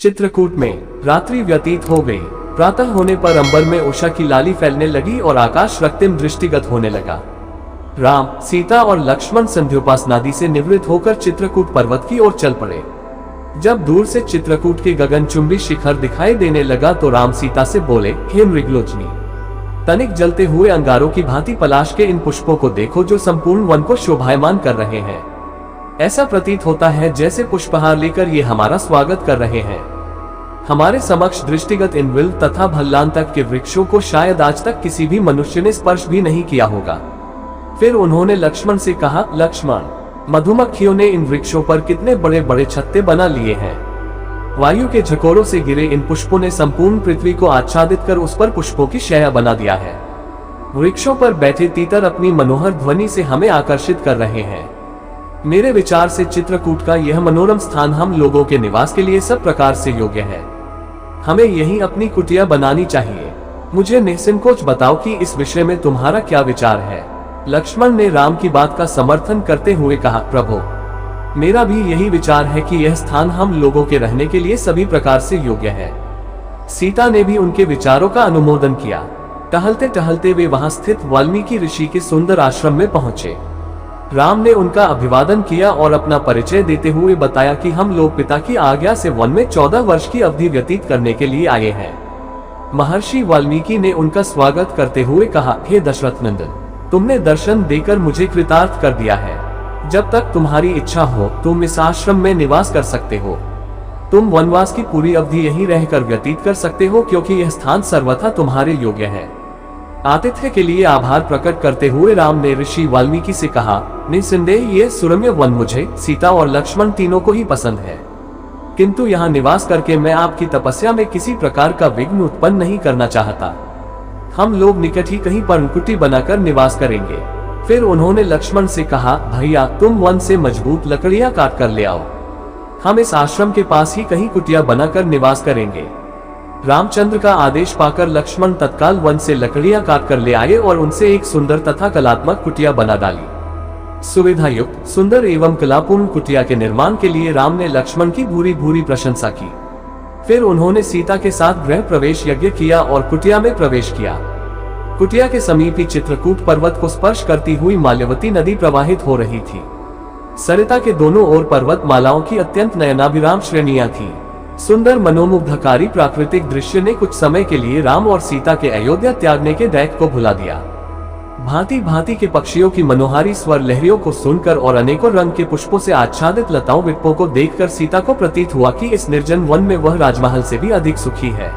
चित्रकूट में रात्रि व्यतीत हो गई। प्रातः होने पर अंबर में उषा की लाली फैलने लगी और आकाश रक्तिम दृष्टिगत होने लगा। राम, सीता और लक्ष्मण संध्योपासनादि से निवृत्त होकर चित्रकूट पर्वत की ओर चल पड़े। जब दूर से चित्रकूट के गगनचुंबी शिखर दिखाई देने लगा तो राम सीता से बोले, हे मृगलोचनी, तनिक जलते हुए अंगारों की भांति पलाश के इन पुष्पों को देखो जो संपूर्ण वन को शोभायमान कर रहे हैं। ऐसा प्रतीत होता है जैसे पुष्पहार लेकर ये हमारा स्वागत कर रहे हैं। हमारे समक्ष दृष्टिगत इन विल तथा भल्लान तक के वृक्षों को शायद आज तक किसी भी मनुष्य ने स्पर्श भी नहीं किया होगा। फिर उन्होंने लक्ष्मण से कहा, लक्ष्मण, मधुमक्खियों ने इन वृक्षों पर कितने बड़े बड़े छत्ते बना लिए हैं। वायु के झकोरों से गिरे इन पुष्पों ने संपूर्ण पृथ्वी को आच्छादित कर उस पर पुष्पों की शैया बना दिया है। वृक्षों पर बैठे तीतर अपनी मनोहर ध्वनि से हमें आकर्षित कर रहे हैं। मेरे विचार से चित्रकूट का यह मनोरम स्थान हम लोगों के निवास के लिए सब प्रकार से योग्य है। हमें यही अपनी कुटिया बनानी चाहिए। मुझे निसंकोच बताओ कि इस विषय में तुम्हारा क्या विचार है। लक्ष्मण ने राम की बात का समर्थन करते हुए कहा, प्रभु, मेरा भी यही विचार है कि यह स्थान हम लोगों के रहने के लिए सभी प्रकार से योग्य है। सीता ने भी उनके विचारों का अनुमोदन किया। टहलते टहलते वे वहां स्थित वाल्मीकि ऋषि के सुंदर आश्रम में पहुंचे। राम ने उनका अभिवादन किया और अपना परिचय देते हुए बताया कि हम लोग पिता की आज्ञा से वन में 14 वर्ष की अवधि व्यतीत करने के लिए आए हैं। महर्षि वाल्मीकि ने उनका स्वागत करते हुए कहा, हे दशरथ नंदन, तुमने दर्शन देकर मुझे कृतार्थ कर दिया है। जब तक तुम्हारी इच्छा हो तुम इस आश्रम में निवास कर सकते हो। तुम वनवास की पूरी अवधि यहीं रहकर व्यतीत कर सकते हो क्योंकि यह स्थान सर्वथा तुम्हारे योग्य है। आतिथ्य के लिए आभार प्रकट करते हुए राम ने ऋषि वाल्मीकि से कहा, निसंदेह ये सुरम्य वन मुझे, सीता और लक्ष्मण तीनों को ही पसंद है, किंतु यहाँ निवास करके मैं आपकी तपस्या में किसी प्रकार का विघ्न उत्पन्न नहीं करना चाहता। हम लोग निकट ही कहीं पर कुटी बनाकर निवास करेंगे। फिर उन्होंने लक्ष्मण से कहा, भैया, तुम वन से मजबूत लकड़ियां काट कर ले आओ। हम इस आश्रम के पास ही कहीं कुटिया बनाकर निवास करेंगे। रामचंद्र का आदेश पाकर लक्ष्मण तत्काल वन से लकड़ियां काट कर ले आए और उनसे एक सुंदर तथा कलात्मक कुटिया बना डाली। सुविधा युक्त, सुंदर एवं कलापूर्ण कुटिया के निर्माण के लिए राम ने लक्ष्मण की भूरी भूरी प्रशंसा की। फिर उन्होंने सीता के साथ गृह प्रवेश यज्ञ किया और कुटिया में प्रवेश किया। कुटिया के समीप ही चित्रकूट पर्वत को स्पर्श करती हुई माल्यवती नदी प्रवाहित हो रही थी। सरिता के दोनों ओर पर्वत मालाओं की अत्यंत नयनाभिराम श्रेणियां थी। सुंदर मनोमुग्धकारी प्राकृतिक दृश्य ने कुछ समय के लिए राम और सीता के अयोध्या त्यागने के दैत को भुला दिया। भांति भांति के पक्षियों की मनोहारी स्वर लहरियों को सुनकर और अनेकों रंग के पुष्पों से आच्छादित लताओं वृक्षों को देखकर सीता को प्रतीत हुआ कि इस निर्जन वन में वह राजमहल से भी अधिक सुखी है।